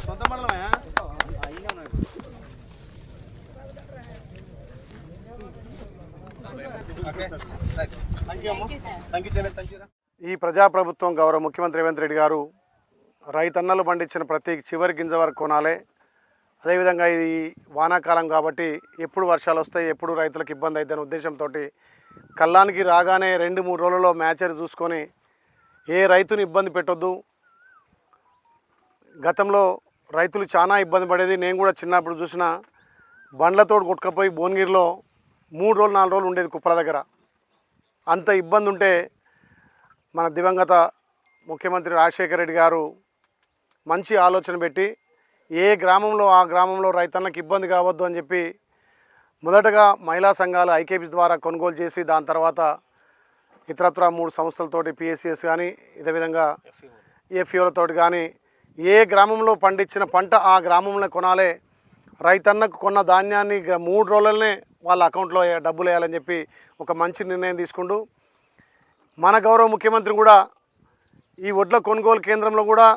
సొంత మండలమే. ఈ ప్రజాప్రభుత్వం గౌరవ ముఖ్యమంత్రి రేవంత్ రెడ్డి గారు రైతన్నలు పండించిన ప్రతి చివరి గింజ వరకు కొనాలి. అదేవిధంగా ఇది వానాకాలం కాబట్టి ఎప్పుడు వర్షాలు వస్తాయి, ఎప్పుడు రైతులకు ఇబ్బంది అవుతుందనే ఉద్దేశంతో కళ్ళానికి రాగానే 2-3 రోజులలో మ్యాచర్ చూసుకొని ఏ రైతుని ఇబ్బంది పెట్టొద్దు. గతంలో రైతులు చాలా ఇబ్బంది పడేది. నేను కూడా చిన్నప్పుడు చూసిన బండ్లతో కొట్టుకపోయి భువనగిరిలో 3 రోజులు 4 రోజులు ఉండేది కుప్పల దగ్గర. అంత ఇబ్బంది ఉంటే మన దివంగత ముఖ్యమంత్రి రాజశేఖర రెడ్డి గారు మంచి ఆలోచన పెట్టి ఏ గ్రామంలో ఆ గ్రామంలో రైతన్నకి ఇబ్బంది కావద్దు అని చెప్పి మొదటగా మహిళా సంఘాలు ఐకేపీ ద్వారా కొనుగోలు చేసి దాని తర్వాత ఇతరత్ర 3 సంస్థలతోటి PSCS కానీ ఇదే విధంగా FEOలతోటి కానీ ఏ గ్రామంలో పండించిన పంట ఆ గ్రామంలో కొనాలి, రైతన్నకు కొన్న ధాన్యాన్ని 3 రోజులనే వాళ్ళ అకౌంట్లో డబ్బులు వేయాలని చెప్పి ఒక మంచి నిర్ణయం తీసుకుంటూ మన గౌరవ ముఖ్యమంత్రి కూడా ఈ వడ్ల కొనుగోలు కేంద్రంలో కూడా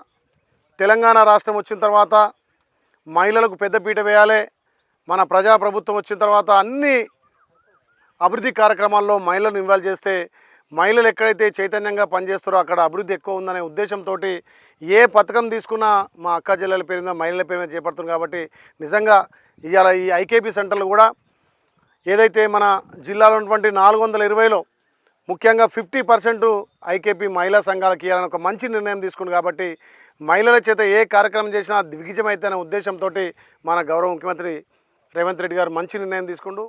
తెలంగాణ రాష్ట్రం వచ్చిన తర్వాత మహిళలకు పెద్దపీట వేయాలి. మన ప్రజాప్రభుత్వం వచ్చిన తర్వాత అన్ని అభివృద్ధి కార్యక్రమాల్లో మహిళలను ఇన్వాల్వ్ చేస్తే మహిళలు ఎక్కడైతే చైతన్యంగా పనిచేస్తారో అక్కడ అభివృద్ధి ఎక్కువ ఉందనే ఉద్దేశంతో ఏ పథకం తీసుకున్నా మా అక్క జిల్లాల పేరు మీద మహిళల పేరు మీద చేపడుతుంది. కాబట్టి నిజంగా ఇవాళ ఈ ఐకేపీ సెంటర్లు కూడా ఏదైతే మన జిల్లాలో ఉన్నటువంటి 420లో ముఖ్యంగా 50% ఐకేపీ మహిళా సంఘాలకు ఇవ్వాలని ఒక మంచి నిర్ణయం తీసుకుంది. కాబట్టి మహిళల చేత ఏ కార్యక్రమం చేసినా దిగ్విజయం అయితే అనే ఉద్దేశంతో మన గౌరవ ముఖ్యమంత్రి రేవంత్ రెడ్డి గారు మంచి నిర్ణయం తీసుకుంటూ